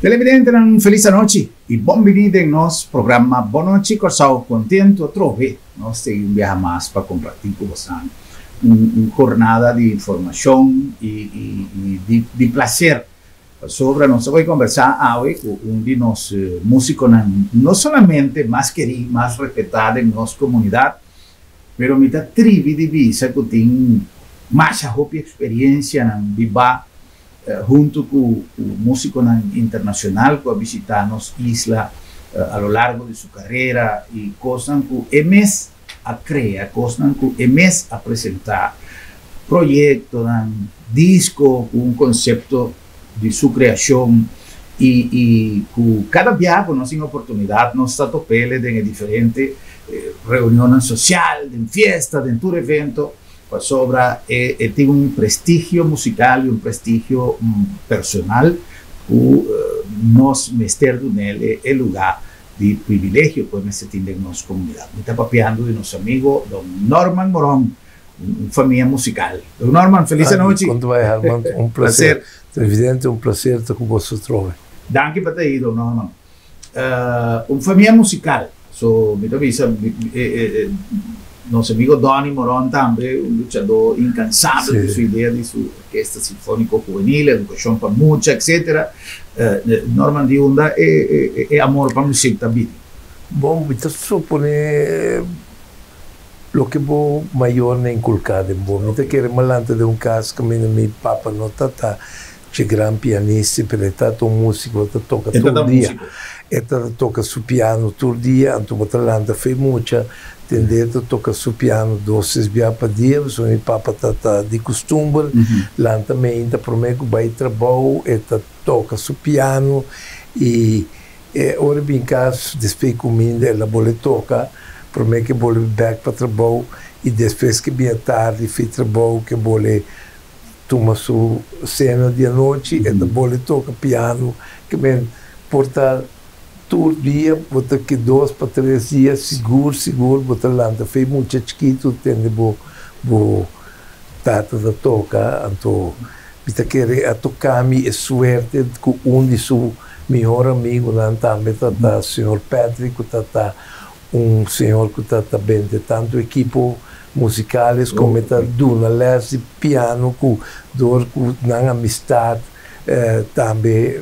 Televidente, un felice noche y bienvenido en nuestro programa Boa Noite Corsao. Contento otra vez, nos seguimos un viaje más para compartir con vosotros una jornada de información y de placer. Sobre nosotros voy a conversar hoy con uno de los músicos no solamente más querido, más respetado en nuestra comunidad, pero me da trivi de visa que tiene más experiencia en viva junto con músico internacional que ha visitado nuestra isla a lo largo de su carrera y cosas que hemos a crear, cosas que hemos a presentar, proyectos, disco, un concepto de su creación y cada viaje nos tiene oportunidad, nos está topele de diferentes reuniones sociales, de fiestas, de todo evento. Sobra tiene un prestigio musical y un prestigio personal que nos mester en el lugar de privilegio que nos tiene en nuestra comunidad. Me está papeando de nuestro amigo don Norman Morón, una familia musical. Don Norman, feliz noche. Quando vai, Armando, un placer. Evidente, un placer estar con vosotros. Danke per te, don Norman. Una familia musical. Mi avisa, nuestro amigo Donny Morón también, un luchador incansable de su idea de su orquesta sinfónico juvenil, educación para mucha, etc. Norman de Onda es amor para música también. Bom, me supone lo que vos mayor me inculcado en vos. Me quiere malante de un caso que mi papá no está gran pianista, pero está un músico que toca todo el día. Toca su piano todo el día, entonces Atlanta fue mucha. Tendete toca su piano 12 vezes por dia, so mi papa tá de costume, lá também ainda por mim que vai trabalho, toca su piano e ora bem caso depois comendo ela bole toca, por mim que bole back para trabalho e depois que bem tarde fui trabalho que bole toma su cena de noite, ela bole toca piano que bem porta todo dia, botar que 2 para 3 dias, seguro, botar lá. Foi muito chiquito, tem bo tata da toca, então, bita querer a tocar-me é suerte com de seu melhor amigo lá também, o senhor Patrick, tá senhor que tá bem de tanto equipo musicais, como tá duna les de piano, com na amistade, também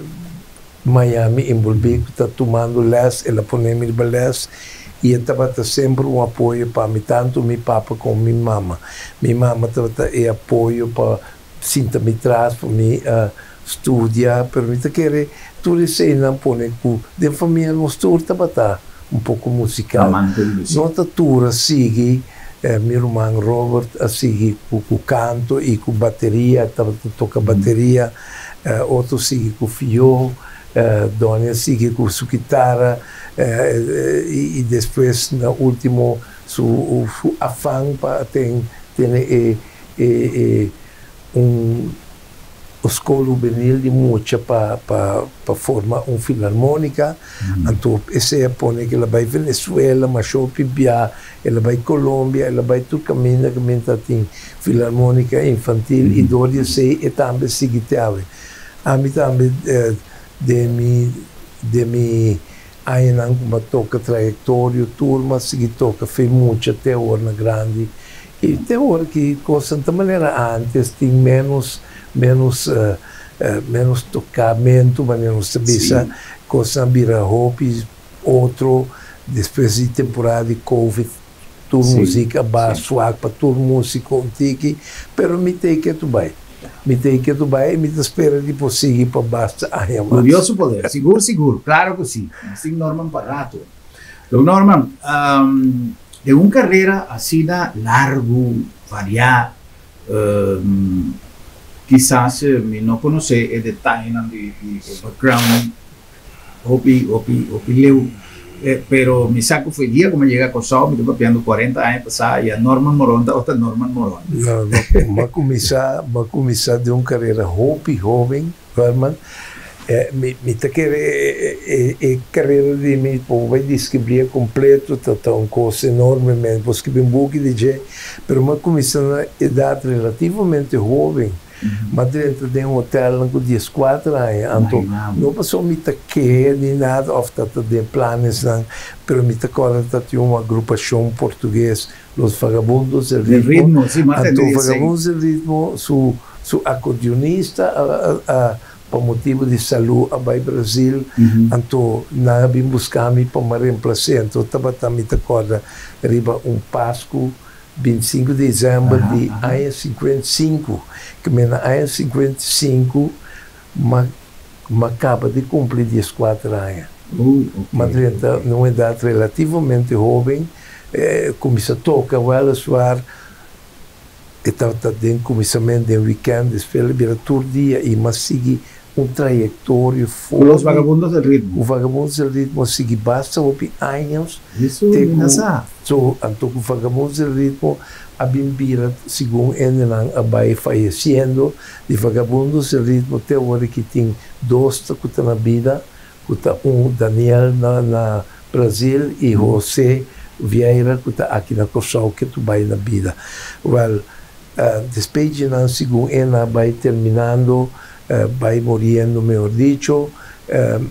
Miami envolvido, está tomando les, ela põe-me de les e estava sempre apoio para mim, tanto meu papa como minha mama. Minha mama estava apoio para sentar-me atrás, para mim estudar, para mim querer tudo isso aí não põe com de família nos tour estava pouco musical. Nota tour sigue meu irmão Robert sigue com canto e com bateria, estava toca bateria, outro sigue com fio. Dona sigue com sua guitarra e depois no último su afã para ter escola juvenil de mucha para formar uma filarmônica. Então essa é põe que ela vai Venezuela, mas ela vai Colômbia, ela vai todo caminho que tem filarmônica infantil e doria sei e também sigue a mim também de mi ainda uma toca trajetória turma se toca fez muito até agora grande e até agora que coisa de maneira antes tem menos tocamento menos sabia coisa vira hobby outro depois de temporada de Covid toda música baixo para todo músico antigo pero me tem que tu vai me tem que tu vai me espera de conseguir para basta glorioso poder, seguro, claro que sim. Assim Norman Parato. Don Norman, de uma carreira assim largo, variada, quizás me não conhecer o detalhe de background, leu, pero mi saco fue día como llega a Cosao, me estoy papeando 40 años pasada y a Norman Morón, está Norman Morón. Não, mas começar de uma carreira jovem, Norman, me tá querendo carreira de mim, vai descobrir completo, tá uma coisa enorme, vou escrever um pouco de jeito, mas começando a idade relativamente jovem, Mas dentro de um hotel com 14 anos, então não passou muito que nem nada, ou de planos, não, mas me acordo que tinha uma agrupação portuguesa, Los Vagabundos del Ritmo, então Vagabundos del Ritmo, su acordeonista, por motivo de saúde, vai ao Brasil, então não vim buscar-me para me reemplaçar, então estava me acordo, arriba Páscoa, 25 de dezembro de ano 55, que na ano 55 me acaba de cumprir 14 anos. Mas numa idade relativamente jovem, comecei a tocar, a soar, estava dentro começamento de weekend, depois vira todo dia e me segui trajetória forte. Os Vagabundos del Ritmo. Os Vagabundos del Ritmo segui basta anos. Isso é engraçado. Então, os Vagabundos del Ritmo abimbira, segundo ele, vai falecendo. De Vagabundos del Ritmo, até agora que tem dois que estão na vida, Daniel na Brasil e José Vieira, que está aqui na Corsal, que tu vai na vida. Well, depois de segundo ele, vai terminando, vai morrendo, melhor dicho,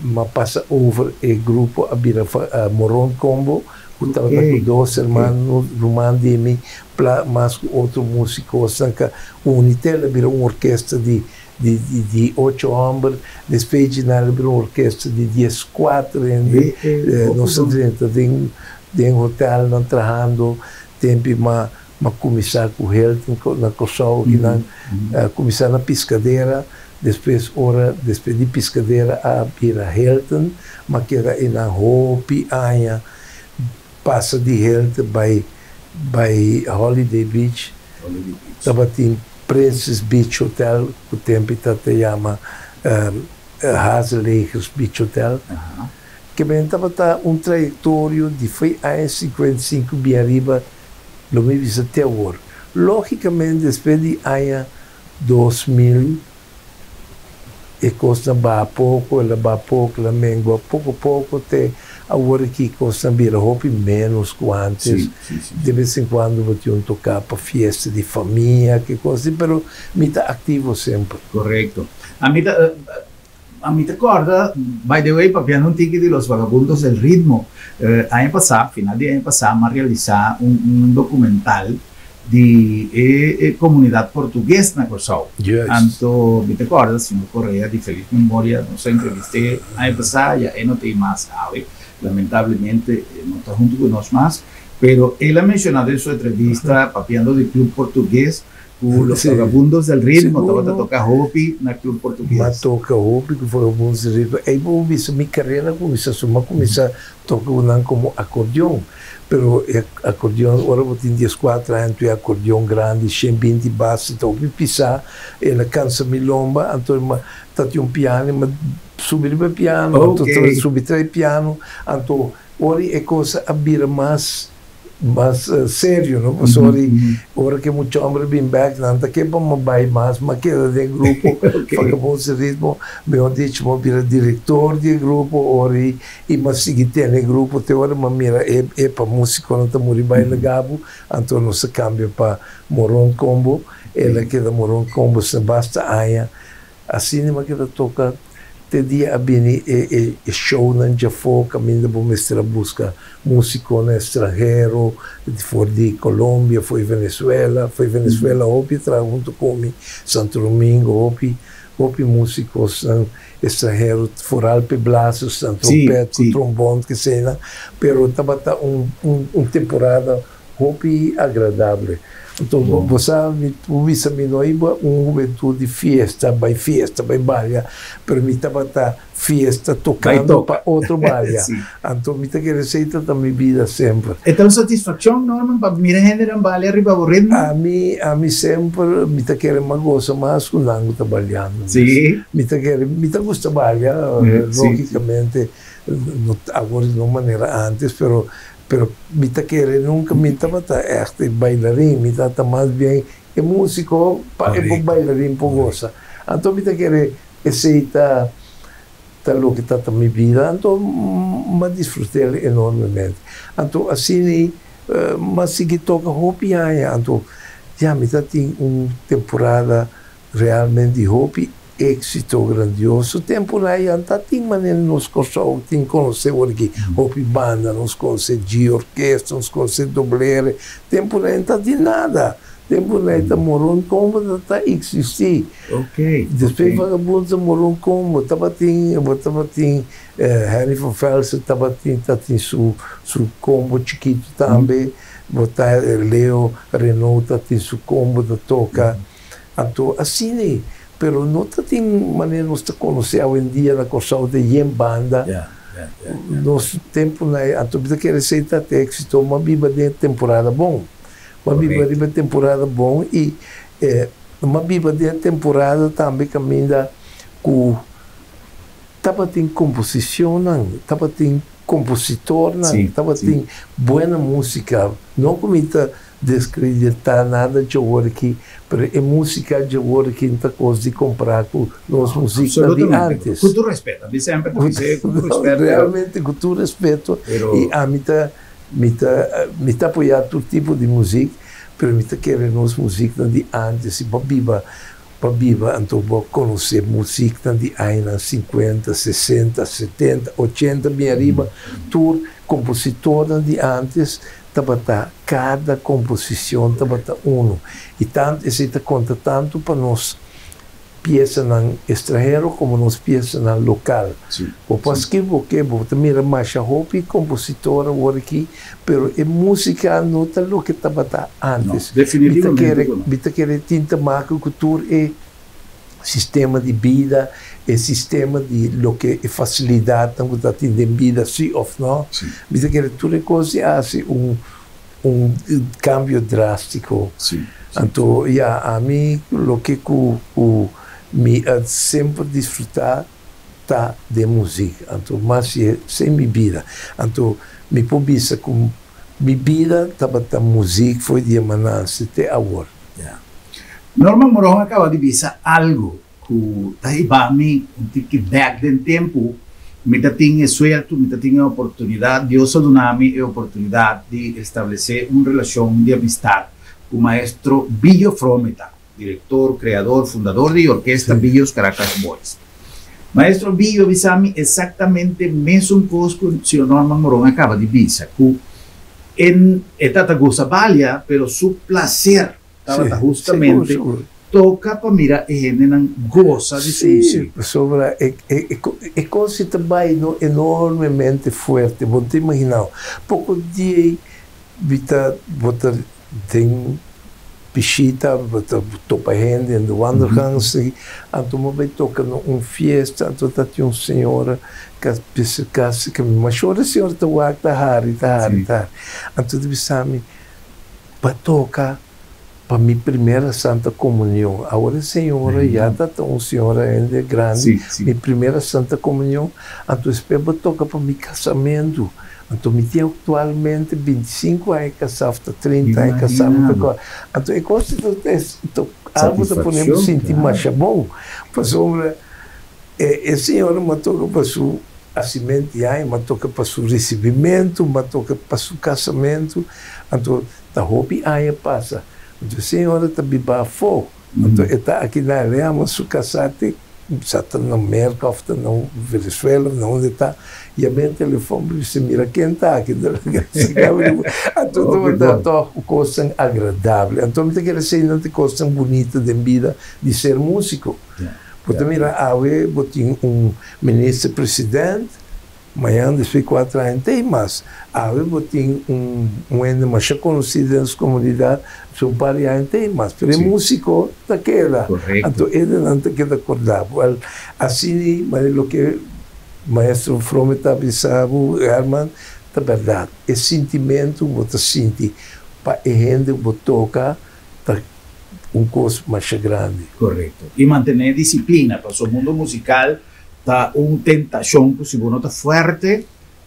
mas passa over o grupo a Moron Combo, que estava com dois irmãos, Roman Demi, mas outro músico, Unitel, vira uma orquestra de 8 homens, depois de nada, vira uma orquestra de 14, não sei dentro de um hotel, não trabalhando, tempo, mas começar com ele, na Corsal, começar na piscadeira, depois de piscadeira a ir a Hilton, mas que era na Hopi, Anha, passa de Hilton, vai Holiday Beach, estava em Princess Beach Hotel, que o tempo se chama Hazelakers Beach Hotel, que estava trajetório de foi a 55 bem arriba, lo me vi até agora. Logicamente, depois de Anha 2000, e costa ba pouco, ela mengua pouco a pouco, até agora que costa vira roupa menos que antes. De vez em quando vou ter tocar para festa de família, que coisa, mas me está ativo sempre. Correto. A mim te acorda, by the way, papiando un ticket de Los Vagabundos del Ritmo. Ano passado, final de ano passado, me realizar documental de comunidade portuguesa na Corsal. Então, me recorda, senhor Correia, de feliz memória, não sei, entrevistei ano passado, já não tem mais, sabe? Lamentavelmente, não está junto com nós mais, pero ele mencionou em sua entrevista, papiando de clube português, Los Vagabundos del Ritmo, estava a tocar Hopi na clube português. Mas toca Hopi, que foi Vagabundos del Ritmo. Aí, minha carreira começou a tocar como acordeão. Pero acordeão, agora eu tenho 14 anos, é acordeão grande, 120 baixos, então eu pisar, ela cansa milomba, então tem um piano, mas subir para piano, então subir para piano, então agora é coisa a vir mais sério, não? Agora que muitos homens vêm back, não está que vamos vai mais, mas queda de grupo, Vagabundos del Ritmo, meu dicho, vou virar diretor de grupo, ora e mas seguir tendo grupo, até agora, mas mira, é para música, não está morrer bem na Gabo, então não se cambia para Moron Combo, ela queda Moron Combo, se basta Anha, assim, mas queda toca. Dia abini show na Jafo, caminho para mostrar busca músico no estrangeiro, foi de Colômbia, foi Venezuela, Hopi, junto com Santo Domingo, Hopi músicos estrangeiros, foral pedaços, trompete, trombone, que seja, pero estava temporada Hopi agradável. Então, você visa me noiva uma juventude festa, vai balha, pero me estava festa tocando para outro balha. Então, me que receita da minha vida sempre. Então, satisfação, Norman, para mim generar balha arriba o ritmo? A mim sempre me quer uma coisa mais quando não estou trabalhando. Sim. Me gusta balha, logicamente, agora de uma maneira antes, pero me quer nunca me estava este bailarín, me está mais bem é músico, é bailarín por goza. Então me quer aceita o que está na minha vida, então me desfrutei enormemente. Então assim, mas se toca Hopi, então já me tem uma temporada realmente hopi éxito grandioso. Tempo na yanta ting manen nos corso ting conhece aqui hopi banda, nos conhece de orquestra, nos conhece doblere. Tempo na yanta de nada. Tempo na yanta moron como tá existir. Ok. Depois vagabundos moron como tava ting Henry van Velsen tava ting su combo chiquito também. Botar Leo Renault tem su combo da toca. Então assim, pero não tem maneira nós conhecer hoje em dia na coisa de yen banda. Nosso tempo na então bisa que receita de éxito, uma biba de temporada bom. Uma biba de temporada bom e uma biba de temporada também caminha com tava tem composição, tava tem compositor, tava tem boa música, não comita descreditar nada de agora aqui, mas é música de agora que não coisa de comprar com as músicas de antes. Com todo respeito, a sempre dizer com todo respeito. Realmente com todo respeito. E a me tá apoiar todo tipo de música, mas me tá querendo as músicas de antes e para viva, então vou conhecer música de anos 50, 60, 70, 80, bem arriba, tour compositor de antes, tabata cada composição tabata uno. E tanto esse conta tanto para nós peça no estrangeiro como nós peça no local. O paski porque você mira mais a hopi compositora agora aqui, pero é música não tá o que tabata antes. Definitivamente. Bita querer tinta marca cultura é sistema de vida, é sistema de lo que é facilidade tanto da tinta vida sim ou não. Bita querer tudo coisa assim cambio drástico. Então, a mim o que me sempre desfrutar tá de música, então mas sem minha vida, então me pobisa com minha vida tava da música foi de manança até agora. Norman Moron acaba de dizer algo que daí para mim que back den tempo me tinha suelto, me tinha oportunidade, Deus só deu-me a oportunidade de estabelecer uma relação de amistade com o maestro Billo Frometa, director, creador, fundador de orquesta Billos Caracas Boys. Maestro Billo Bisami exatamente mesmo coisa que o senhor Norman Moron acaba de dizer, que estava gosta valha, pero su placer estava justamente toca para mirar e gente não gosta de sua música. Sobre é coisa também enormemente forte. Você imagina, pouco dia você tem piscita, topa gente, em wandergangs, então vai tocar numa festa, então tem uma senhora que me machou, a senhora está lá, tá. Então deve saber, para tocar para minha primeira Santa Comunhão. Agora a senhora já está uma senhora ainda grande, minha primeira Santa Comunhão, então espero tocar para meu casamento. Então, me tinha atualmente 25 anos casado, 30 anos casado. Então, eu gosto de algo que podemos sentir mais bom. Pois, a senhora me toca para o nascimento, me toca para o recebimento, me toca para o casamento. Então, a roupa aí passa. Então, a senhora está bebendo fogo. Então, está aqui na área, mas o casado está na América, na Venezuela, onde está. E a minha telefone disse, mira quem está aqui. Então, está coisa agradável. Então, tem que ser uma coisa bonita de vida de ser músico. Porque, mira, eu tenho ministro-presidente, amanhã, depois de 4 anos, tem mais. Eu tenho ainda mais conhecido nas comunidades, são vários anos, tem mais. Mas é músico daquela. Então, ele não tem que acordar. Assim, mas o que maestro Frometa avisava, Herman, é verdade. É sentimento, você sente, para a gente, você toca, coisa mais grande. Correto. E manter disciplina, para o mundo musical, está uma tentação, se você não está forte,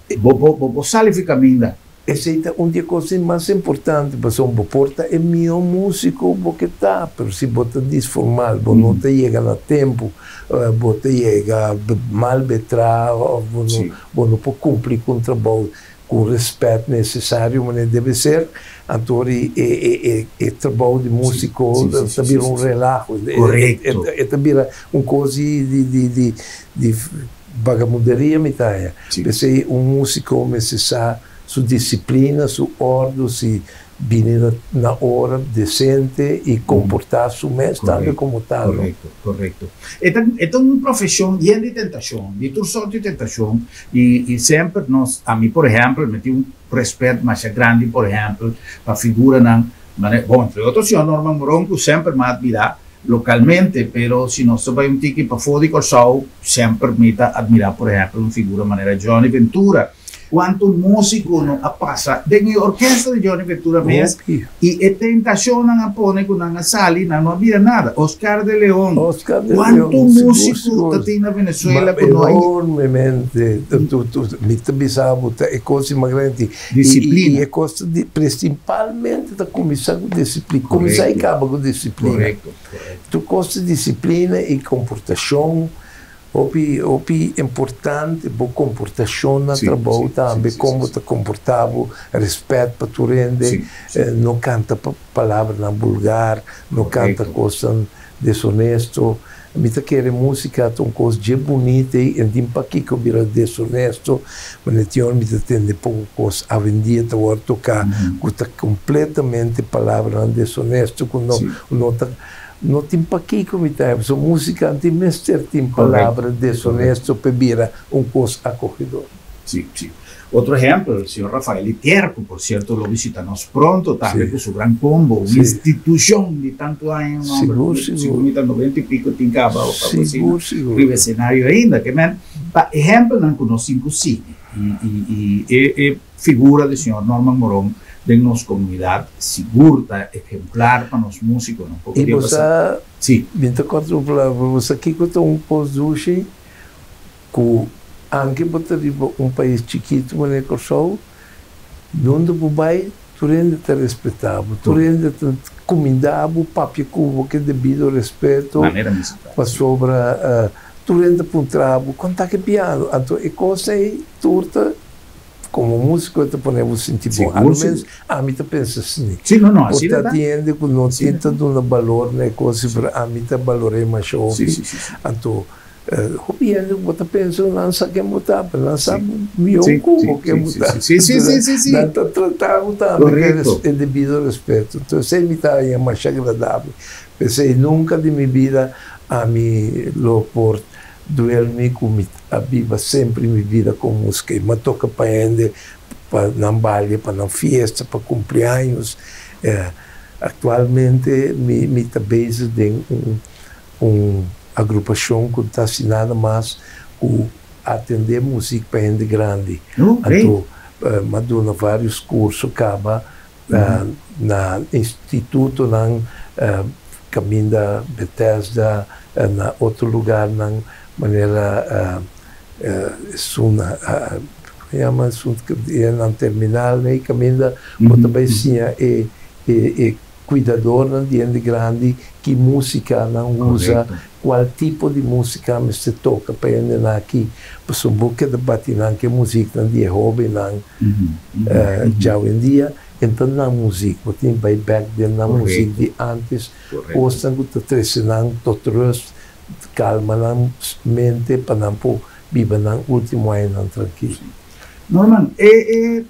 você sai e fica caminhando. Essa é uma das coisas mais importantes, porque você porta é meu músico, porque está, mas se você desformal, você não chega no tempo, você chega mal betrado, você não pode cumprir com o trabalho, com respeito necessário, mas deve ser, Antori, e trabalho de músico também um relaxo, é também uma coisa de vagabunderia, mitaia. Pensei, músico necessário, sua disciplina, sua ordem, se vir na hora decente e comportar-se também como tal. Correto. É uma profissão cheia de tentação, de toda sorte de tentação, e sempre nós, a mim, por exemplo, me tive respeito mais grande, por exemplo, para a figura, bom, entre outros, o senhor Norman Moron, que sempre me admira localmente, mas se nós vamos um tique para fora de Corsau, sempre me admira, por exemplo, uma figura maneira Johnny Ventura. Quanto músico não passa dentro da orquestra de Johnny Ventura mesmo e a tentação não põe com a sala não havia nada. Oscar de León, quanto músico tem na Venezuela com nós? Enormemente, me bisavo é coisa mais grande. Disciplina. E é coisa principalmente da comissão com disciplina. Comissão e acaba com disciplina. Correto. Tu costa disciplina e comportação. Opi importante, boa comportação no trabalho também, como te comportava, respeito para tu rende, não canta palavras na vulgar, não canta coisas desonesto. Me tá querendo música, uma coisa de bonita e em tempo aqui que eu vira desonesto, mas tinha me atende pouco coisa a vendia tá hora tocar, que tá completamente palavra desonesto, que não tem para que comentar, a música tem mestre, tem palavra desonesto, para virar coisa acolhedor. Sim. Outro exemplo, o senhor Rafael Terco, por certo, lo visitamos pronto, também com seu grande combo, uma instituição de tanto anos, seguro, 90 e pico, tem acabado, seguro, o cenário ainda, que, por exemplo, não conhecemos o cine, e figura do senhor Norman Moron, de nossa comunidade, segura, exemplar para os músicos. Não e você, sim. 24 palavras, você aqui conta pós-duche, que anche para país chiquito, mas é Corsau, onde o pai, tu rende te respeitava, tu rende te comendava, papi cubo, que é devido respeito, para sobre, tu rende puntravo, contar que piano, então, e coisa é torta, como músico eu te poneva sentir bom, ao menos a mim te pensa assim. Sim, não, assim é. Porque atende que não tenta de um valor, né, coisa para a mim te valorei mais ouve. Então, o piano você pensa não sabe que mutar, não sabe meu como que mutar. Sim. Não tratar também é devido respeito. Então, se me está aí mais agradável. Pensei nunca de minha vida a mim lo por doer-me com a viva sempre minha vida com música, mas toca para ele, para não baile, para não festa, para cumpleaños. Atualmente me está base de uma agrupação que está assinada mais o atender música para gente grande. Então, maduna vários cursos, acaba na instituto, na caminho da Bethesda, na outro lugar, na maneira chama na terminal, né, caminho da outra becinha e cuidadora de gente grande que música não usa, qual tipo de música me se toca para gente aqui, pois um pouco de batinan que música não é hobby não, já hoje em dia. Então, na música, tem back na música de antes, gostam de treinar, todos calma na mente para não viver no último ano tranquilo. Norman,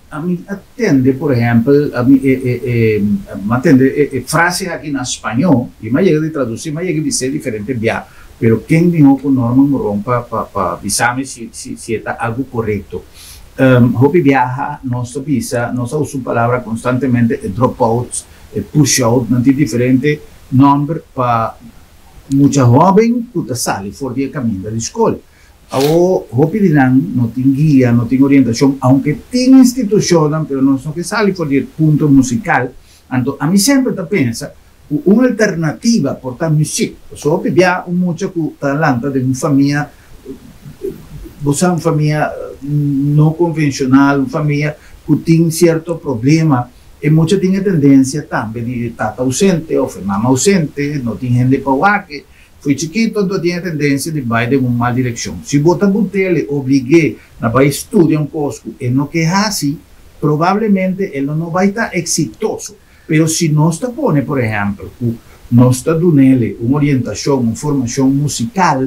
a mim atende, por exemplo, atende frase aqui na espanhol, e mais chega de traduzir, mais chega de ser diferente via, pero quem dijo com Norman Moron para avisar-me se está algo correto. Hopi viaja, nós usamos palavra constantemente, dropouts, push-out, não tem diferente nome para muita jovem que sai fora do caminho da escola. Hopi não tem guia, não tem orientação, aunque tem instituição, mas não são que sai fora do ponto musical. Então, a mim sempre pensa uma alternativa para a música. Hopi viaja muito que talanta de uma família, uma família não convencional, uma família que tem certo problema, e muitos têm a tendência também de estar ausente, ou mamãe ausente, não tem gente para o que, Fui chiquito, então tinha tendência de ir de uma má direção. Se botar botele, obriguei na para estudar cosco e não que assim, provavelmente ele não vai estar exitoso. Mas se nós está pone, por exemplo, nós está dando ele uma orientação, uma formação musical,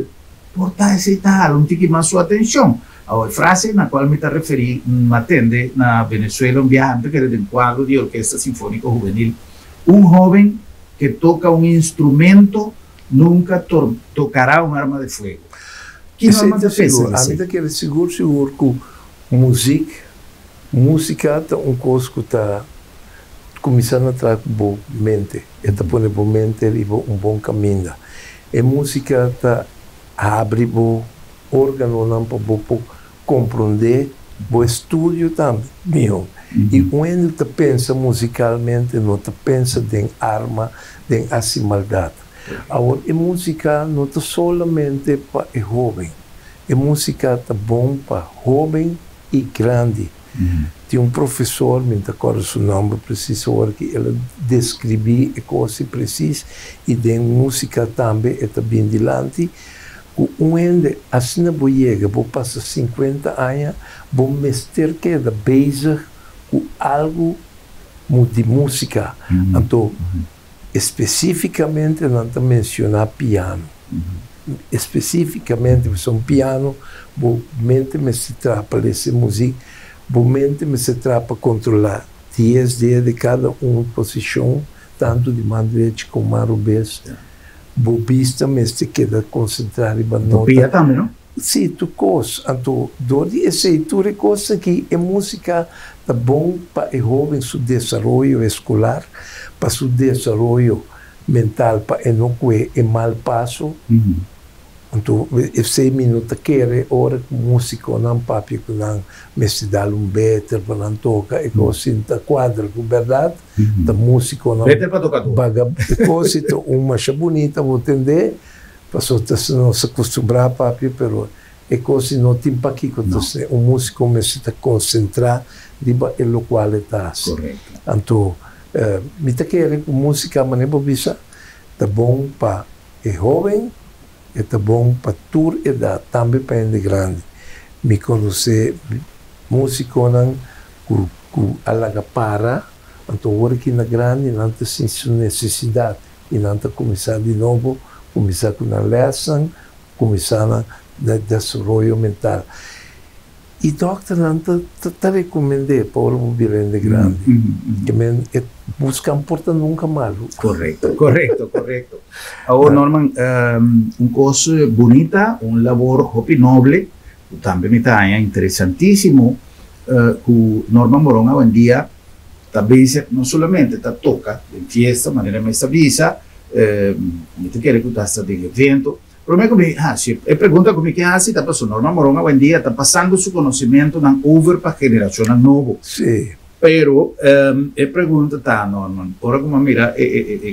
porta aceitar um tique mais sua atenção. A frase na qual me está referindo, atende na Venezuela, um viajante que era de um quadro de orquesta sinfónica juvenil. Um jovem que toca um instrumento nunca tocará uma arma de fogo. Que norma de seguro? A mim quer seguro que música tá coisa tá começando a trazer boa mente, está pôr boa mente e um bom caminho. E música tá abre o órgão não para compreender o estúdio também. E quando tu pensa musicalmente, não tu pensa em arma, em maldade. Agora, a música não é solamente para o jovem. A música é bom para jovem e grande. Tinha um professor, me recordo o nome preciso, que ele descrevia a coisa precisa e de música também é bem dilante. Quando assim não chega, vou passar 50 anos, vou mestre que é bezig com algo de música. Então, especificamente, não estou mencionar piano. Especificamente, se um piano, vou mente me se trapa essa música, vou mente me se trapa controlar 10 dias de cada uma posição, tanto de mão direita como mão revés. Bobista, mas se queda concentrado na nota. Topia também, não? Sim, tu coisa. Então, dori essa leitura é coisa que a música é bom para o jovem, seu desenvolvimento escolar, para seu desenvolvimento mental, para não ter mal passo. Então, 6 minutos quer hora que música não papi que não me se dá better para não tocar e coisa tá quadra, com verdade. Da música não better para tocar. Baga coisa uma bonita vou entender. Passou a não se acostumbrar papi, pero é coisa não tem para aqui que você músico me se está concentrar riba e lo qual está. Correto. Então, me tá querendo música mané bobisa tá bom para o jovem. É bom para toda idade, também para gente grande. Me conhecer músico que alaga para, então agora que na grande não tem sua necessidade e não tem começar de novo, começar com a lesson, começar no desenvolvimento mental. E doctor não te recomendei para o gente grande, que busca porta nunca mal. Correto. Agora, Norman, uma coisa bonita, labor hobby noble, também me está interessantíssimo, que Norman Moron hoje em dia, talvez não somente toca em festa, de maneira mais avisa, me quer que está em evento. Pero me pergunta como que assim está passando. Norman Moron hoje em dia está passando seu conhecimento over para a geração nova. Sim. Pero pergunta tá, Norman, ora como mira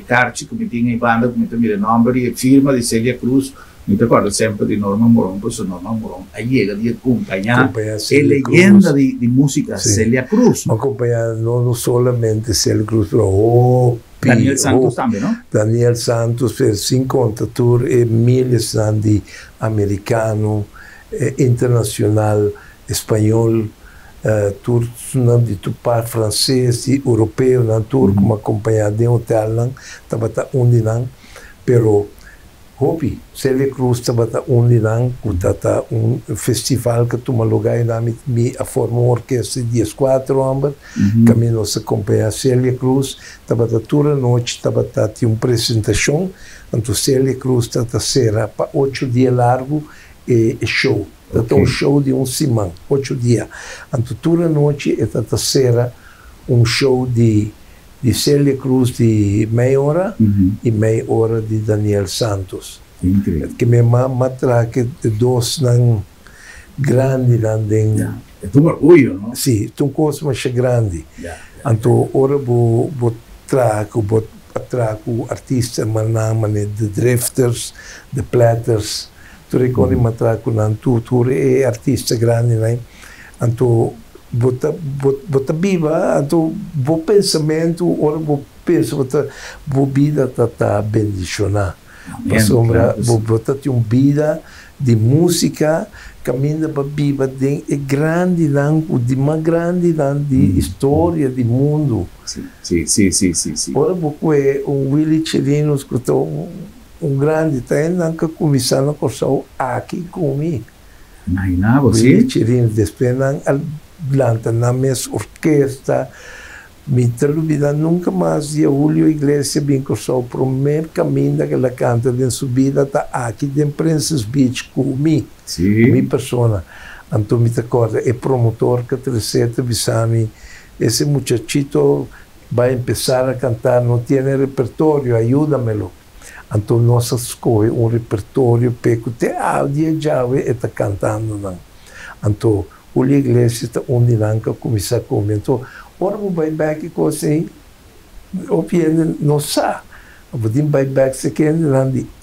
carte como tinha em banda, como mira nome e firma de Celia Cruz, me recordo sempre de Norman Moron, pois Norman Moron aí chega de acompanhar a legenda de música Celia Cruz. Acompanhar não somente Celia Cruz, pero Daniel Santos também, não? Daniel Santos fez 50 tour e milhares de americano, internacional, espanhol, tour de tupar francês e europeu, na tour como acompanhado de hotel, estava onde não, pero hobby, Celia Cruz estava onde não, estava festival que toma lugar na a forma orquestra de 4 anos, caminho se acompanhar Celia Cruz, estava toda a noite, tinha uma apresentação, então Celia Cruz estava será para 8 dias largo e show. Então, um show de semana, 8 dias. Então, toda a noite, será um show de Celia Cruz de meia hora e meia hora de Daniel Santos. Incrível. Que me matra que dois não grande é um orgulho, não? Sim, é uma coisa mais grande. Então, agora vou trago artistas de Drifters, de Platters. Tu recordi matraco nan tu é artista grande, né? Então, bota viva, então, o pensamento, ora o penso, bota vida tá bendicionar. para sombra, claro, botar vida de música, caminha para viva de grande lango, de mais grande de história do mundo. Sim. Ora, porque Willie Chirino escutou grande tem nunca começando a começar aqui comigo. Imaginava, Willie Chirino, depois não planta na minha orquestra. Me televisa nunca mais e Julio Iglesias bem que o primeiro caminho que ela canta de subida está aqui de Princess Beach comigo, minha pessoa. Então me acorda, é promotor que recebe bisami, esse muchachito vai começar a cantar, não tem repertório, ajuda-me-lo. Então nós escolhe repertório peco te áudio já está cantando não. Então Julio Iglesias está onde nunca começa a comentar. Ora, o buyback que assim, o piano não sabe. O buyback se quer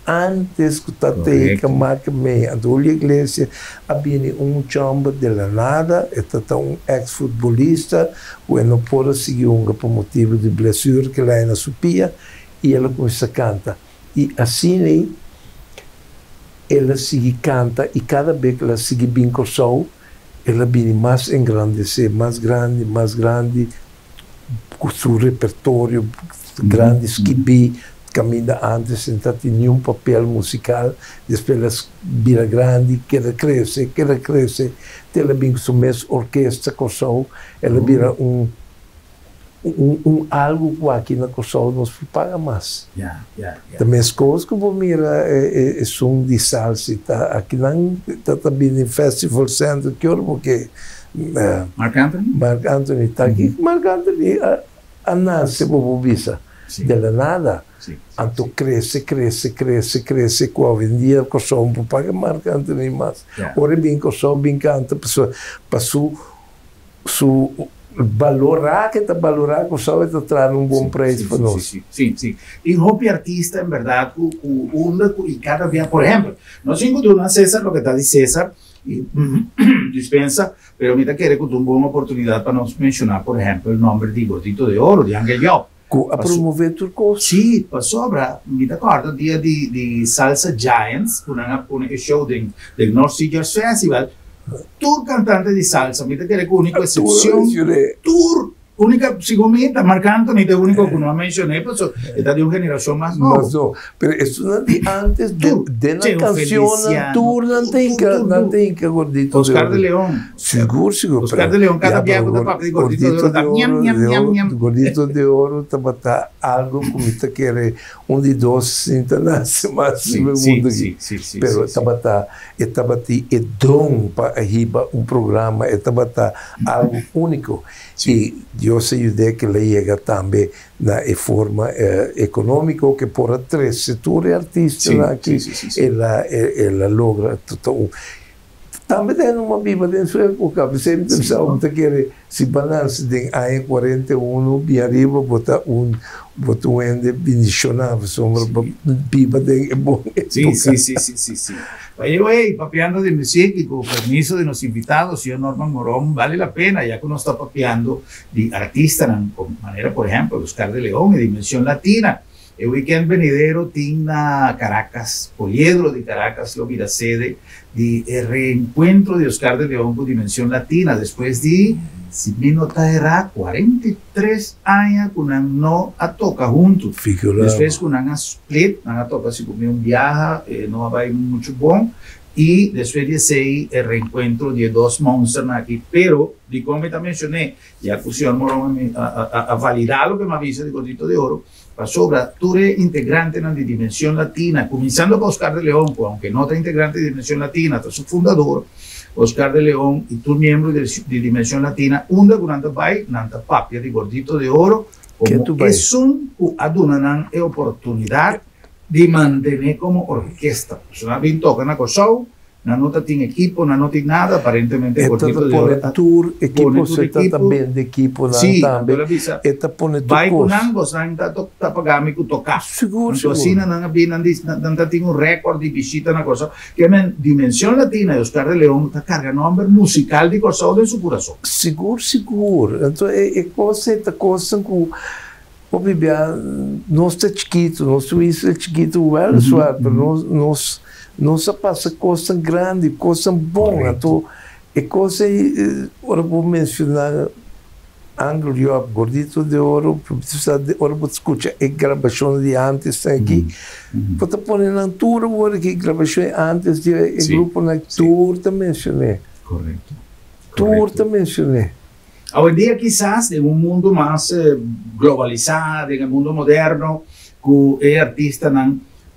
antes que está teca marca meia. A igreja havia chamba de la nada, está ex-futebolista, que não pode seguir por motivo de blessura que lá na supia, e ela começa a cantar. E assim, ela sigue canta, e cada vez que ela sigue bem com o sol, ela vem mais engrandecer, mais grande, com seu repertório grande, que caminha antes, sem ter nenhum papel musical, depois ela vira grande, quer crescer, ela vem com sua mesma orquestra, com sol, ela vira algo que aqui na Corsol não se paga mais. Também as coisas que eu vou mirar é som de salsa. Aqui não está também em Festival Center, que eu porque Mark Anthony está aqui. Mark Anthony, a nasce por visa. De la nada. Então cresce, qual vendia a Corsol não paga Mark Anthony mais. Ora bem, Corsol bem canta, para su valorar que o sol está trazendo bom preço para nós. Sim. E hobby artista, en verdad, y cada día, por ejemplo, no tengo de una César, lo que está de César, y dispensa, pero ahorita quiere que tuve una oportunidad para nos mencionar, por ejemplo, el nombre de Gordito de Oro, de Ángel Job. A promover turcos. Sì, sopra, mi ricordo, dia di Salsa Giants, un show del North Sea Jazz Festival, tour cantante di salsa, mi che l'unica eccezione, tour, unica sicuramente, Marc Anthony è l'unico che non ha menzionato, è da una generazione más nuova. Pero es una de antes de la canción, tour, no te Gordito Oscar de León. Seguro. Oscar de León, cada viaje de papel, Gordito de Oro, Gordito de Oro, está algo como te quiere, de dos internacionais no mundo. Pero estaba é dom para arriba programa, estava algo único. E eu sei que ela chega também na forma econômica, que por três setores artísticos aqui, ela logra tudo. Também tem uma viva dentro da época, sempre pensava que se balança de aí 41, bem arriba, botar ende bendicionava, sombra viva de bom. Sí. Oye, papeando de música y con permiso de los invitados, señor Norman Morón, vale la pena, ya que uno está papeando de artistas, con manera, por ejemplo, Oscar de León, de Dimensión Latina. El weekend venidero tiene Caracas, Poliedro de Caracas, lo mira sede de reencuentro de Oscar de León con Dimensión Latina, después de, si me nota era 43 años con una no a toca juntos. Después con una split, una toca si comió un viaje, no va a ir mucho bon. Y después de ese reencuentro de dos monsters aquí, pero, de como me mencioné, ya que el señor Morón a validar lo que me avisa de Gordito de Oro, para sobra, tú eres integrante de Dimensión Latina, comenzando por Oscar de León, pues, aunque no está integrante de Dimensión Latina, tú su fundador, Oscar de León, y tú miembro de Dimensión Latina, durante nanta papia de Gordito de Oro, como es un adunanan e oportunidad de mantener como orquesta. Persona bien toca na show, na nota tiene equipo, na nota tiene nada, aparentemente Gordito de Oro. Tour, equipo se trata bien de equipo, sí, también. Esta pone tu vai con ambos, está pagando con tocar. Seguro. Assim, não tem un récord de visita na cosa. Que a Dimensión Latina de Oscar de León está cargando nombre musical de cosa de su corazón. Seguro. Então, é coisa com nós é chiquito, nosso isso é chiquito, mas nós passa coisa grande, coisa boa. Então, é coisa, agora vou mencionar Anglo Job, Gordito de Ouro, agora vou escutar a gravação de antes aqui. Vou pôr na altura, agora que gravação antes do grupo na tour também mencionei. Correto. Tour também mencionei. Hoy día quizás en un mundo más globalizado, en el mundo moderno, que el artista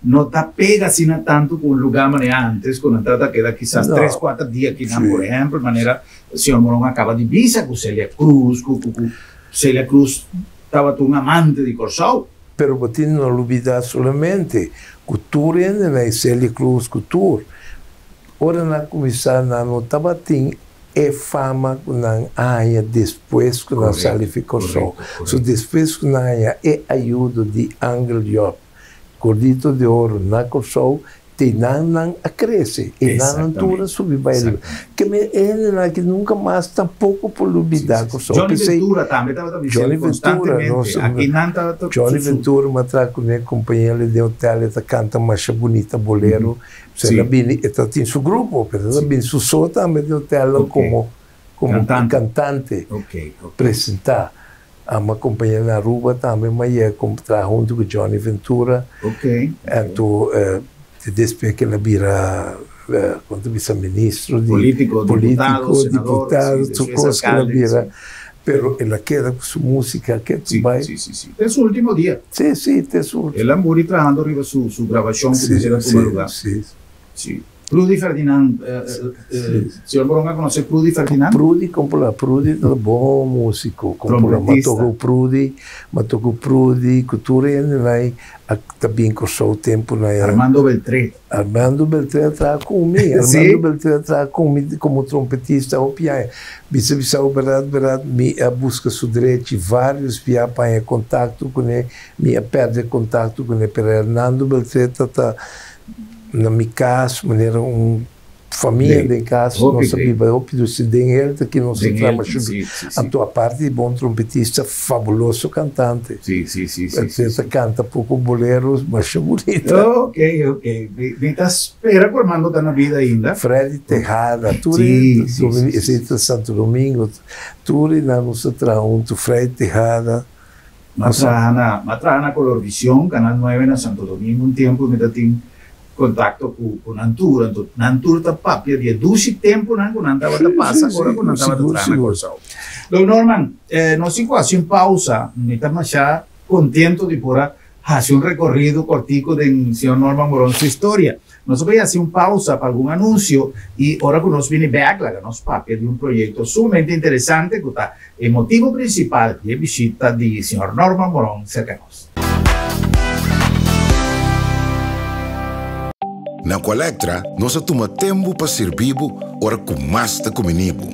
no te pega sino tanto con el lugar de antes, con la trata queda quizás 3-4 días aquí, por ejemplo, de manera, el señor Morón acaba de visa con Celia Cruz, Celia Cruz estaba un amante de Corsao. Pero você não olvidar solamente, cultura ainda é Celia Cruz, cultura. Ora na começar não estava é fama na área depois que nós saímos ficou só. So depois que na área é ajuda de Anglo Job, Gordito de Ouro na Corsou, tem não a crescer e na altura subir para ele. Que me é que nunca mais tampouco por olvidar Corsou. Johnny Ventura também estava Johnny Ventura, Johnny Ventura, uma traco né companheira de hotel, ela canta marcha bonita bolero. Ela tem seu grupo, ela tem seu som também de hotel como cantante, apresentar. A uma companhia na Aruba também, mas é junto com Johnny Ventura. Então, depois que ela vira quando vice-ministro, político, deputado, tudo coisa que ela vira. Pero ela queda com sua música, que tu vai. Sim. É seu último dia. Sim, é seu último. Ela morreu trabalhando arriba sua gravação que fizeram em algum lugar. Sim. Prudi Ferdinand, senhor Moronga conhece Prudi Ferdinand? Prudi é um bom músico. Matou Prudi, cultura e também correu o tempo. Armando Beltré. Armando Beltré está comigo. Armando Beltré está comigo como trompetista ou piano. Bisa-bisa, verdade, me busca seu direito, vários via para contato com ele, me perde contato com ele, pero Armando Beltré está na minha casa, maneira família de casa, nós sabíamos que se tem ele que não se trama a tua parte de bom trompetista, fabuloso cantante. Sim. Você canta pouco boleros, mas é bonito. Ok. Então espera que o Armando está na vida ainda. Freddy Tejada, tudo em Santo Domingo, tudo na nossa traunto, Freddy Tejada. Matraja na Colorvisión, Canal 9 na Santo Domingo, um tempo me tem contato com Nantura, então Nantura está papia de 12 tempo não quando andava da passa agora quando andava da trama Corsau. Então Norman, nós quase em pausa, me estamos já contento de poder fazer recorrido cortico do senhor Norman Morón sua história. Nós vamos fazer pausa para algum anúncio e agora que nós vem back lá nós papia de projeto sumamente interessante que está o motivo principal de visita de senhor Norman Morón cerca de nós. Na Colectra, nós toma tempo para servir ora com mais da comunibo.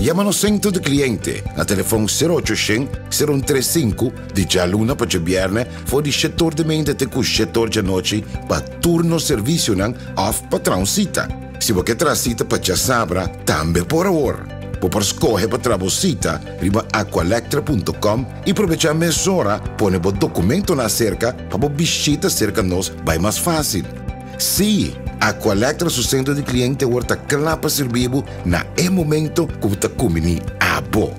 Chama no centro de cliente na telefone 0800-035 de jaluna para viernes for de setor de mente até com setor de noite para turno serviço não off patrão cita. Se você quer cita para já sabra, também por hora. Por escolher para trabalhar, riba aqualectra.com e aproveitar a mesura, põe o documento na cerca para visita cerca nós vai mais fácil. Sim, a Colectra su centro de cliente está claro para servir na momento que está comendo a bo.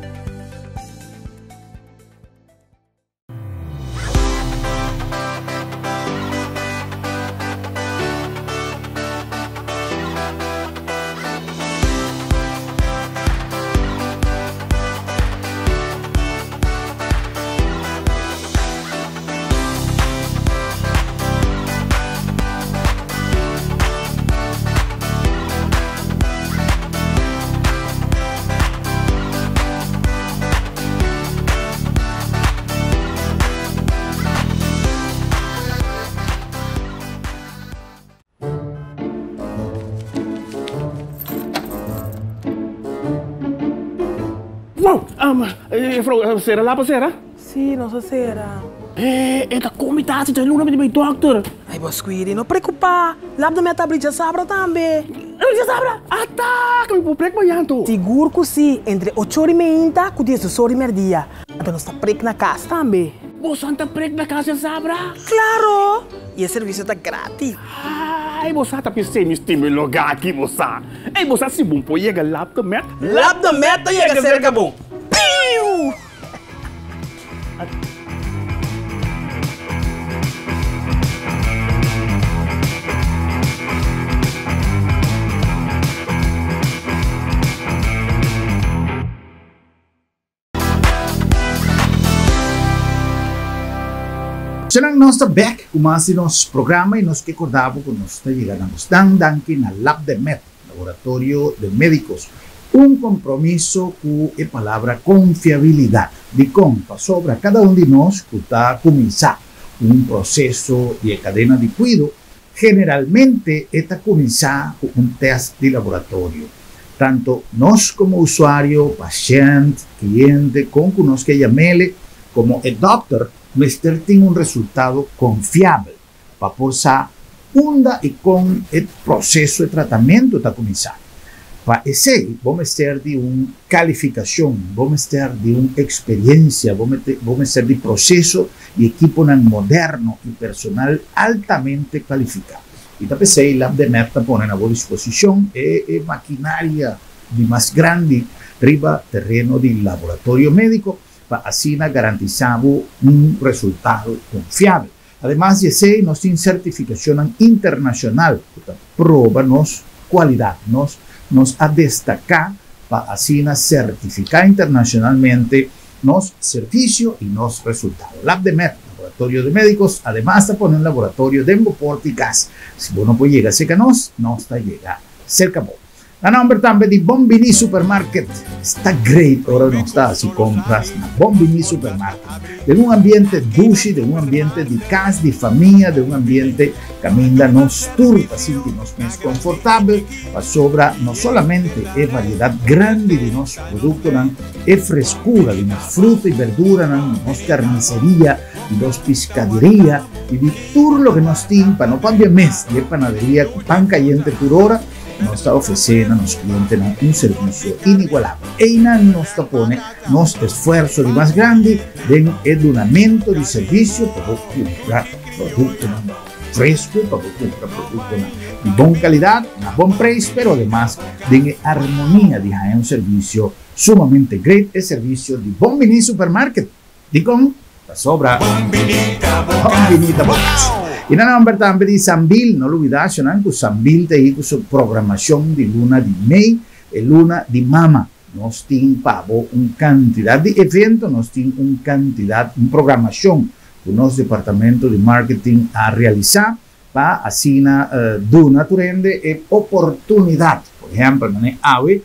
Sera lá para Sera? Sim, nossa Sera. Esta comida se tem luna de meu doctor. Ai, Bosquiri, não preocupa. Lá da minha tablita sabra também. Já sabra? Ah, tá. Que me vou preco banhando. Seguro que sim. Entre 8h30 e 10h30. Então nós está preco na casa também. Vos santa prek na casa Sabra? Claro! E esse serviço tá grátis. Ai, você tá pensando em estimular aqui, você. Ei, você se bom pô, chega lá do met. Lab da meta e a cerca bom. Piu! Senang nós está back com mais de nosso programa e nós que acordamos que nós está chegando aqui na Lab de Med, Laboratório de Médicos. Compromisso com a palavra confiabilidade, de conta sobre cada de nós que está a começar processo de cadena de cuidado. Generalmente está a começar com teste de laboratório. Tanto nós como usuário, paciente, cliente, com que nós que llamele, como el doctor, nós tem resultado confiável para posar onda e com o processo de tratamento está começar. Para esse, vamos ter de qualificação, vamos ter de experiência, vamos ter de processo e equipo moderno e personal altamente qualificado. E também sei, Lab de Med põe à boa disposição maquinária de mais grande riba terreno de laboratório médico, para assim garantizar resultado confiável. Además de ser, nós temos certificação internacional que prova nossa qualidade, nos a destacar para assim certificar internacionalmente nosso serviço e nosso resultado. Lab de Med, Laboratório de Médicos, además está poniendo laboratório de Porto e Gas. Se você não pode chegar cerca nós está chegando cerca bom. A nombre também de Bombini Supermarket. Está great, ahora não está se compras na Bombini Supermarket. De ambiente dulce, de ambiente de casa, de família, de ambiente que ainda nos turta, sentimos mais confortável, para sobra não somente a variedade grande de nossos produtos, a frescura de nossa fruta e verdura, nossa carniceria, de nossa pescaderia, e de tudo o que nós temos, para não pagar mês de panaderia com pão caliente por hora, nos está oferecendo a los clientes servicio inigualable. E nos pone nuestro esfuerzo de más grande en el donamiento de servicio para comprar productos frescos, para comprar productos de buena calidad, a buen precio, pero además de armonía de un servicio sumamente great, el servicio de Bombini Supermarket. Y con la sobra Bombinita Box. E na number também de Sambil, não olvidasse, que Sambil tem sua programação de luna de mei e luna de mama. Nós temos quantidade de eventos, nós temos programação que o nosso departamento de marketing a realizar para assim dar e oportunidade. Por exemplo, na AWE,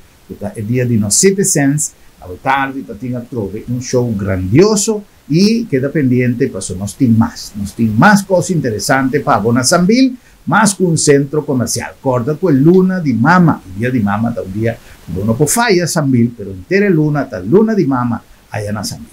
é dia de nós 7 cents, à tarde, está trove show grandioso. Y queda pendiente, pues nos tiene más cosas interesantes para Bona Sambil, más que un centro comercial. Corta con luna de mama, el día de mama está un día, no puede fallar Sambil, pero entera luna, está luna de mama, allá en Sambil.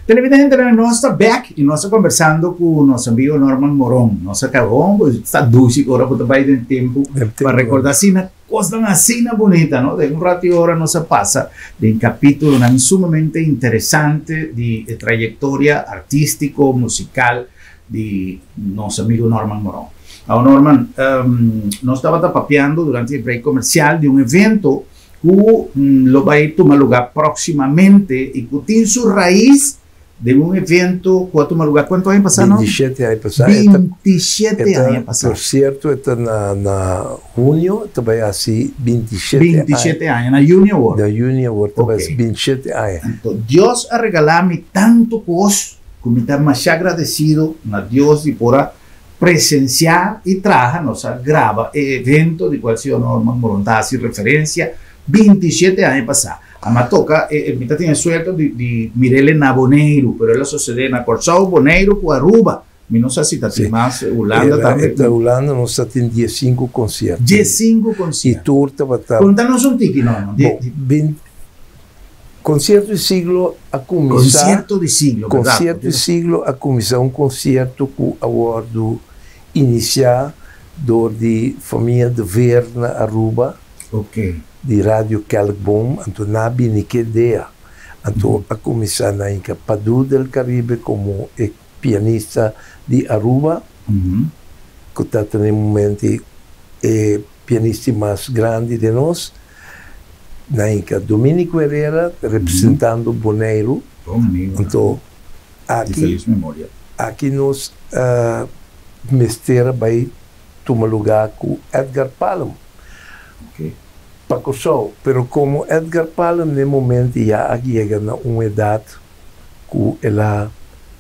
Televidente, nós está back e nós estamos conversando com o nosso amigo Norman Moron. Nós acabamos, está dulce, agora por vai ter tempo para recordar assim, coisa assim bonita, não? De rato e hora nós passa de capítulo sumamente interessante de trajetória artístico, musical de nosso amigo Norman Moron. Ahora, Norman, nós estava papeando durante o break comercial de evento que lo vai tomar lugar proximamente e que tem sua raiz de evento que toma lugar. ¿Cuántos años pasaron? 27 años pasaron. 27 años pasaron. Por cierto, está na junio, também assim 27 años. Na junio Award. Na junio Award, também 27 años. Então, Deus a regalar-me tanto coisa, que me está mais agradecido na Deus de por presenciar e trazer, nossa grava evento de qual o senhor Norman Moron hace referência 27 años pasados. A Matoca, me tiene suerte de mirarle na Boneiro, pero ela sucede na Corsau, Boneiro, com Aruba. Me não sei se está mais Holanda também. Na Holanda nós está tendo 15 concertos. 15 concertos. E turta vai estar. Conta-nos tiki, não? Concerto de siglo a começar. Concerto de siglo, verdade? Concerto de siglo a começar concerto com aguardo iniciar de família de Verna Aruba. Ok. di Radio Calcbom, anto nabi ni che idea. Anto a cominciare a inca Padu del Caribe come pianista di Aruba, che stato nei momenti pianisti più grandi di noi, nainca Domenico Herrera rappresentando Bonaire, anto aqui nos mestera vai tomar lugar com Edgar Palm. Pakosou, pero como Edgar Palm no momento já chega na uma idade que ela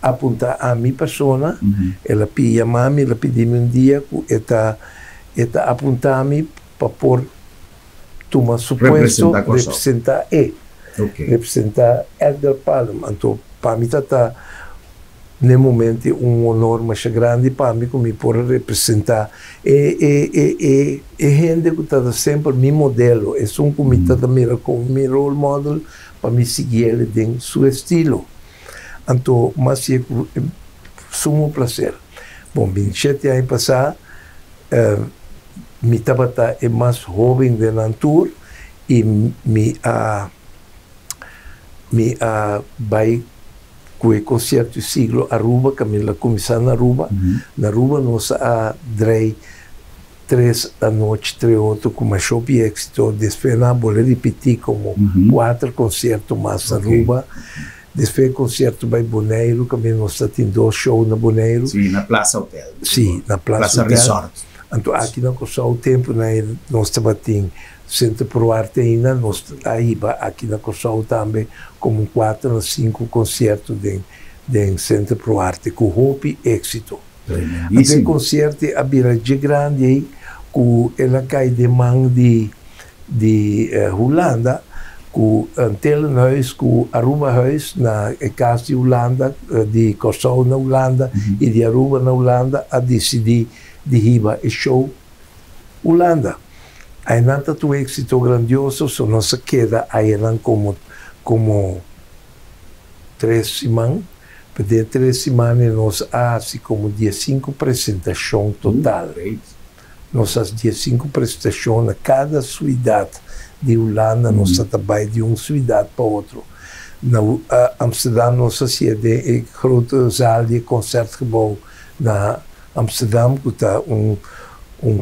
apunta a minha pessoa, ela pede a mami, ela pediu um dia que ela apunta a mim para pôr tomar suposto representar representar Edgar Palm. Então, para mim está no momento honor mais grande para mim que me pode representar e gente que está sempre meu modelo, é um que me está mira como meu role model para me seguir ele em seu estilo. Então, mas é sumo prazer. Bom, 27 anos passar, me estava mais jovem de Nantur e me vai com o concerto siglo Aruba, que me começar na Aruba. Na Aruba nós drei 3 da noite, 3 outros com uma show de êxito. Depois não vou repetir como 4 concertos mais na Aruba. Depois concerto vai Bonaire, que nós temos 2 shows na Bonaire. Sim, na Plaza Hotel. Sim, na Plaza Hotel. Resort. Então aqui não só o tempo, nós também Centro Pro Arte ainda, nós aí aqui na Corsol também, como 4 ou 5 concertos de Centro Pro Arte, com roupa e êxito. Aquele concerto, a Bira de Grande, aí, que ela cai de mão de Holanda, com Antelenhuis, com Aruba-huis, na casa de Holanda, de Corsol na Holanda, e de Aruba na Holanda, a decidir de riba e show Holanda. Aí não está um êxito grandioso, só não se queda aí como 3 semanas. Porque 3 semanas nós fazemos como 15 apresentações total. Nós fazemos 15 apresentações a cada cidade de Holanda, nós trabalhamos de uma cidade para outra. Na Amsterdã, nós fazemos de grote zaal de concertgebouw na Amsterdã, que está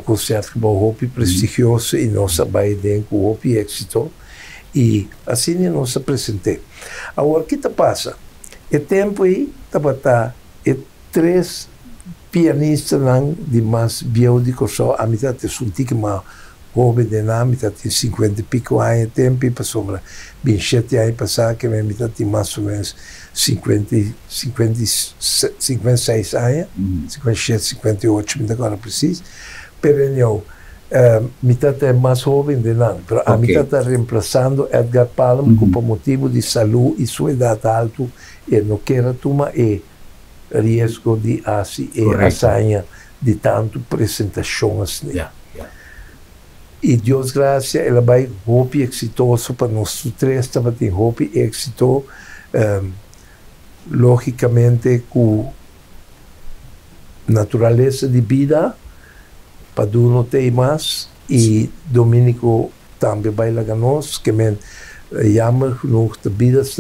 concertgebouw hopi prestigioso e nós trabalhamos com hopi êxito. E assim nós apresentamos. Agora, o que passa? O tempo aí, está 3 pianistas de mais biódico só, a metade é que mais jovem de nada, a metade tem 50 e pico anos de tempo, e passou 27 anos passar, que a metade tem mais ou menos 56 anos, 57, 58, agora preciso. Pero metade é mais jovem de nada, a metade está reemplazando Edgar Palm por motivo de saúde e sua idade alta, e não quer tomar risco de fazer de tanto apresentações. E Deus graças, ela vai roupa exitoso para nós 3 também tem roupa êxito, logicamente com natureza de vida, para não ter mais, e Domenico também vai lá com nós, que jammer genoeg de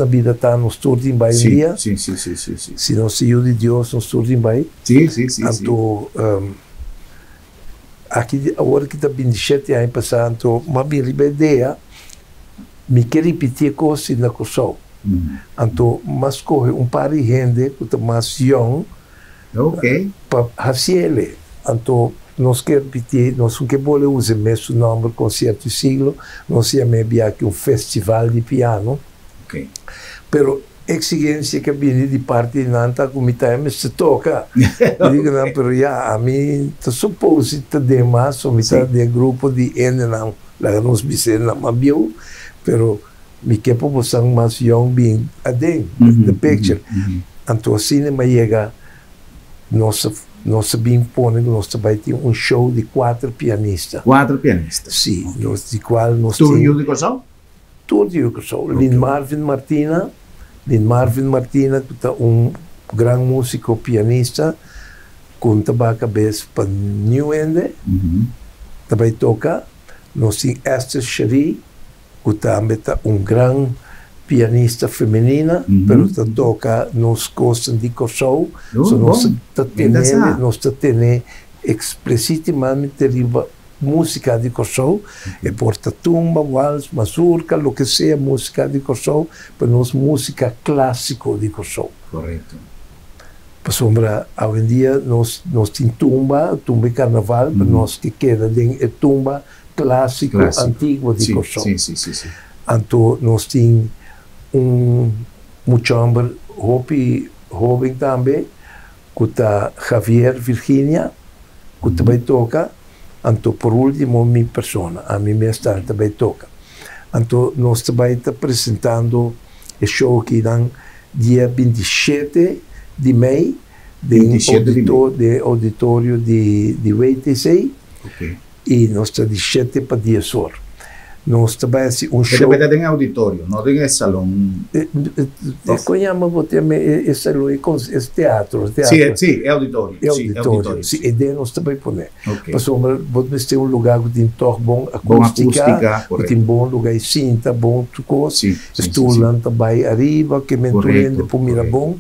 vida está nos todos em Bahia. Sim. Se não se ajuda de Deus, nos todos em Bahia. Sim. Então, aqui, agora que está 27 anos passando, mas minha ideia, me quer repetir coisas na Corsol. Então, mas corre par de gente que está mais young, para fazer. Então, nós queremos repetir, nós não queremos usar o mesmo nome, concerto de siglo, nós chamamos aqui festival de piano. Pero a exigência que vem de parte de Nanta, como se toca. Digo, não, pero a mim, eu suposto que tem mais, ou de grupo de N, não, lá nos dizem, não, mas eu, pero me quero você mais young being adem, the picture. Então, assim, me chega, nós sabemos que nós vai ter show de 4 pianistas. 4 pianistas? Sim, de qual nós temos... Tudo de Corsol? Tudo de Corsol. Lin Marvin Martina, que é grande músico pianista, com tabaca cabeça para New Ende, também toca. Nós temos Esther Cherie, que también está un gran pianista femenina, pero te toca nos cosas de show, nos tiene explícitamente música de show, e porta tumba, vals, mazurca, lo que sea música de show, pero no es música clásico de show. Correcto. Pues sombra, hoy en día nos tumba y carnaval, pero nos que queda en tumba clásico, antiguo de show. Sí. Entonces nos tiene mucho hombre joven también, que está Javier Virginia, que también toca. Entonces, por último, mi persona, a mí me está también toca. Entonces, nos también está presentando el show que dan día 27 de mayo de auditorio de WTC, y nos está de 7 para 10 horas. Nos también hace un show. Pero en auditorio, no en el salón. Es salón, es teatro. Sí, es auditorio. Sí, e daí nós também põe. Mas vamos ter lugar que tem toque bom acústica, que tem bom lugar de cinta, bom coisa. Estulan também arriba, que mentorende por mira bom.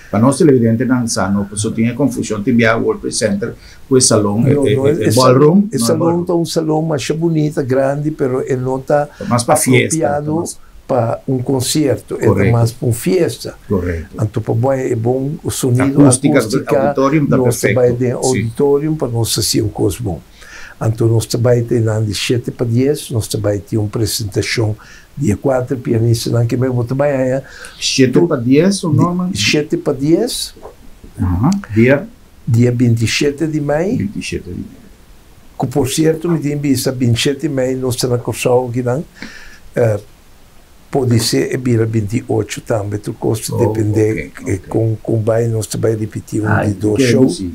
Para nós televidentes dançando, só tinha confusão, tem via World Trade Center, o salão, o ballroom. O salão é um salão mais bonito, grande, mas ele não está apropriado para um concerto, é mais para uma festa. Correto. Então, é bom o sonido, acústica, nós também tem auditório para nós fazer uma coisa boa. Então, nós também temos de 7 para 10, nós também temos uma apresentação de 4 pianistas, que me vou trabalhar. 7 para 10, o Norman? 7 para 10. Dia 27 de maio. 27 de maio. Que, por certo, me tem vista 27 de maio, nós estamos na Corsal, que não. Pode ser vira 28 também, tu custa depender com vai nós também repetir de 2 shows.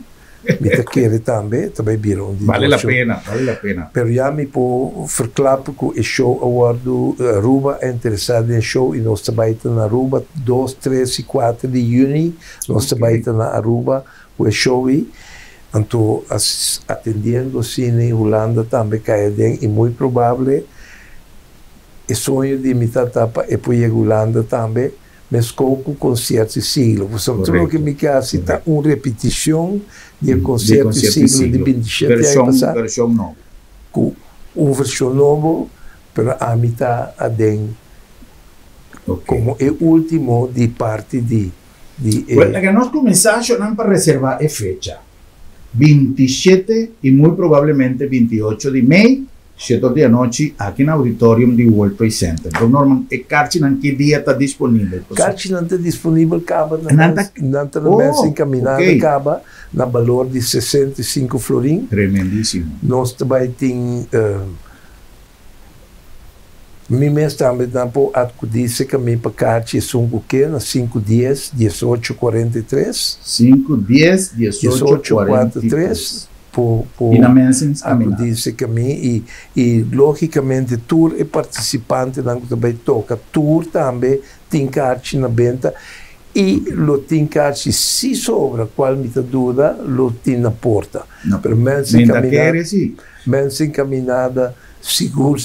Me te quer também vira de vale la pena. Pero já me po verklappen que o show award Aruba é interessado em show e nós também estamos na Aruba 2, 3 e 4 de junho, nós também estamos na Aruba o show e então atendendo cine em Holanda também cai bem e muito provável o sonho de imitar tapa é para ir a Holanda também, mas com concertos de siglo. Portanto, que me casa está uma repetição de concerto de siglo de 27 anos passado. Versão nova. Com uma versão nova, mas a mitad adem como é o último de parte de bueno, que nós começamos para reservar a fecha. 27 e muito provavelmente 28 de maio. 7 da noite aqui no auditório do World Trade Center. Então, Norman, e carte não que dia está disponível? Carte não está disponível, acaba na mesa encaminhada, acaba na valor de 65 florins. Tremendíssimo. Nós também temos mi mês também disse que a minha carte são o quê? 5 dias, 18:43. 5 dias, 18:43. E na mesa disse que a mim e logicamente tour é participante não também toca tour também tem carte na venda e lo tem carte se sobra qual me dúvida lo tem na porta pero mensa encaminada seguro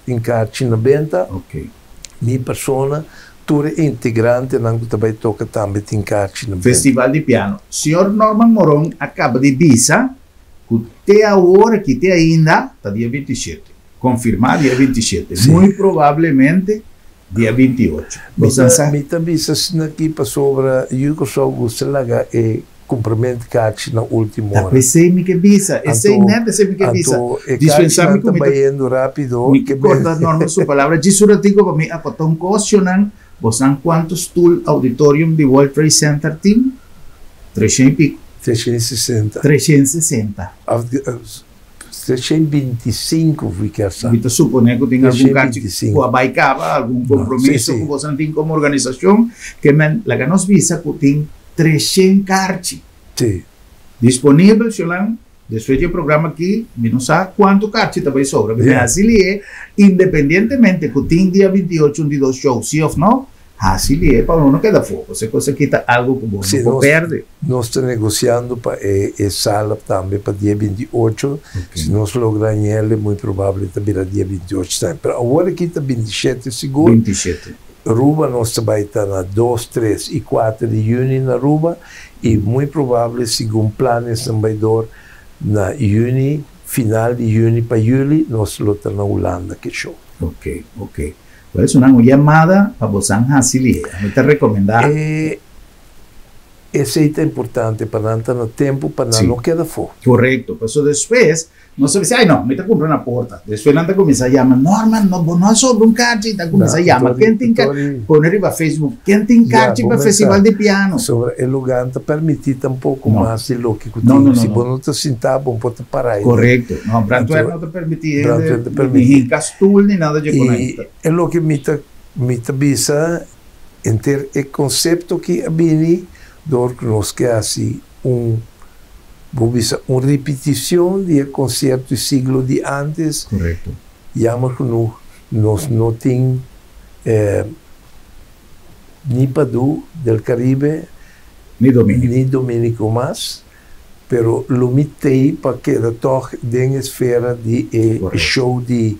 tem carte na venda minha persona tour integrante não também toca também tem carte na venda Festival de Piano. Senhor Norman Moron acaba de visa até a hora que tem ainda, está dia 27. Confirmar dia 27. Sim. Muito provavelmente dia 28. Me também se aqui para sobre o só gostaria e cumprimento carte na última hora. Pensei que visa, esse nada se me que visa. Dispensar-me como indo rápido. Me corta norma sua palavra. Disuratico para mim a potão questionan, você quantos tool auditorium de World Trade Center tem? 300 e pico. 360. 360. 325, Ricardo. Então, suponho que tem algum caso com a Baicaba, algum compromisso com você tem como organização, que a que nos visa que tem 300 cartas. Sim. Disponível, Xolan, depois do programa aqui, não sabe quanto cartas também sobra. Mas assim é, independentemente que tem dia 28 de 2 shows, sim ou não, Assim é para não queda fogo. Se você quita algo que você não perde. Nós estamos negociando para a sala também para dia 28. Se nós lograrmos ele, muito provável que virá dia 28 também. Mas agora que está 27 seguro. 27. Aruba nós vai estar na 2, 3 e 4 de junho na Aruba e muito provável, segundo planos também na junho, final de junho para julho, nós vamos na Holanda que show. Ok. Por isso, uma chamada para você assim, eu te recomendar. Isso é importante para não ter tempo, para não quedar fora. Correto. Por isso, depois, não se diz, não, me está comprando a porta. Depois, não começa a chamar, Norman, não sobre um card, está começa a chamar, quem tem card? Põe para Facebook, quem tem card para festival de piano? Sobre o lugar, não permite um pouco mais de lo que não. Se você não está sentado, bom, pode parar. Correto. Não, Brantuer não te permite, nem castul, nem nada de conecta. É o que me avisa, em ter o conceito que abini, que nós queremos uma repetição do concerto do siglo de antes. Correto. Chama que nós não temos nem Padu del Caribe, nem Dominico mais, pero limitei para que toque dentro da esfera de show de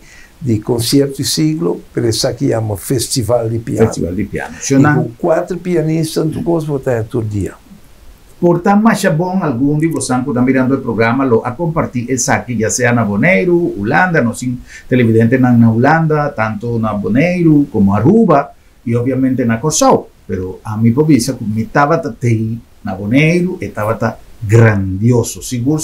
concerto do siglo, por isso que chama Festival de Piano. Festival de Piano. Com 4 pianistas, tu gosta de botar todo dia. Portanto, mais é bom algum de vocês que estão mirando o programa a compartilhar isso aqui, já seja na Bonaire, Holanda, nós temos televidente na Holanda, tanto na Bonaire como Aruba, e obviamente na Corsau. Pero a mim, por isso, me estava até na Bonaire, estava grandioso, seguro.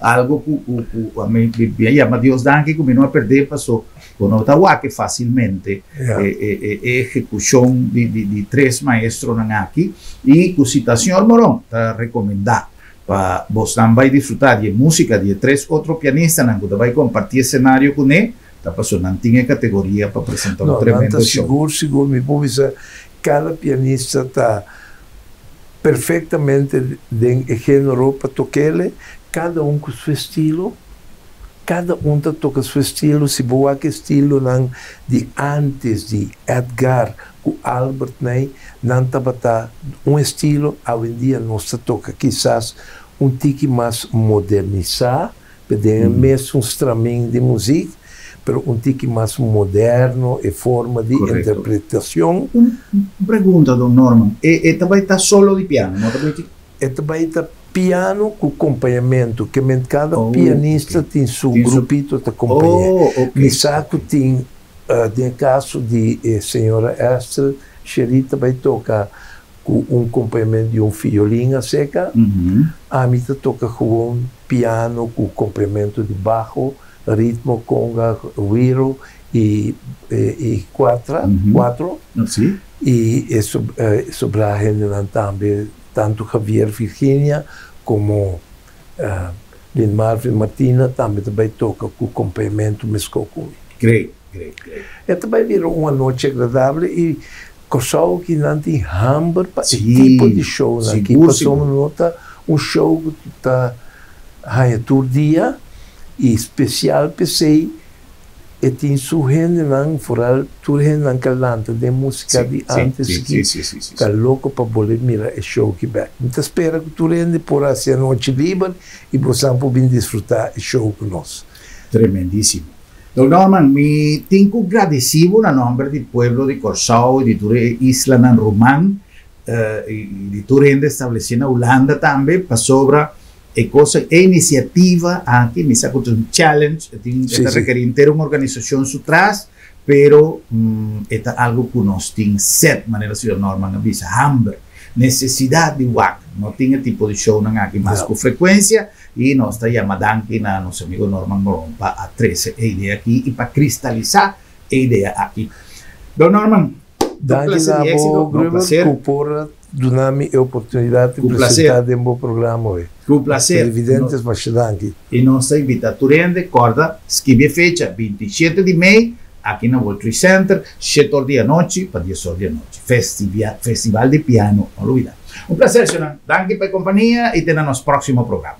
Algo que a mim me chama Deus danke, que me não a perder, passou com Ottawa, que facilmente execução de 3 maestros aqui, e que citação Moron está recomendado para você também desfrutar de música de 3 outros pianistas, que vai compartilhar cenário com ele, está passando, não tinha categoria para apresentar um tremendo show. Seguro, me vou dizer, cada pianista está perfeitamente dentro do gênero para tocar, cada com seu estilo, cada toca seu estilo, se boa que estilo de antes de Edgar, com Albert, não estava estilo, hoje em dia nós toca quizás tique mais modernizado, mesmo instrumento de música, mas tique mais moderno e forma de interpretação. Pergunta, Don Norman, também está solo de piano? Também está piano com acompanhamento, que cada pianista tem seu grupito de acompanhamento. Misato tem, no caso de senhora Esther, Sherry também toca com acompanhamento de violino a seca. A mim toca com piano com acompanhamento de baixo, ritmo, conga, guiro e quatro. E sobre a gente também tanto Javier Virginia como Lin Marvin Martina também toca com acompanhamento mesmo com Great. E também virou uma noite agradável e Corsau que não tem Hamburg para esse tipo de show aqui passamos nota show que está todo dia e especial pensei e tem surgindo não foral surgindo não calanta de música de antes que está louco para poder mirar o show que vai então espera que tu rende por essa noite livre e possamos poder desfrutar o show conosco. Tremendíssimo. Don Norman, me tenho agradecido no nome do povo de Corsau e de toda a isla de Román e de tu rende estabelecida na Holanda também para sobre iniciativa aqui, me saco um challenge, está requerindo ter uma organização por trás, pero é algo que nós temos sete maneiras de Norman avisa, hambre, necessidade de WAC, não tinha tipo de show aqui mais com frequência, e nós está chamando aqui na nosso amigo Norman Moron para trazer a ideia aqui e para cristalizar a ideia aqui. Don Norman, prazer e êxito, um prazer. Donami a oportunidade de apresentar um bom programa hoje. Com prazer. Evidentes, mas aqui. E nós invitamos a rende, corda, escreve a fecha, 27 de maio, aqui no World Trade Center, 7 horas da noite para 10 horas da noite. Festival de piano, não olvidar. Um prazer, senhor. Danke pela companhia e até no nosso próximo programa.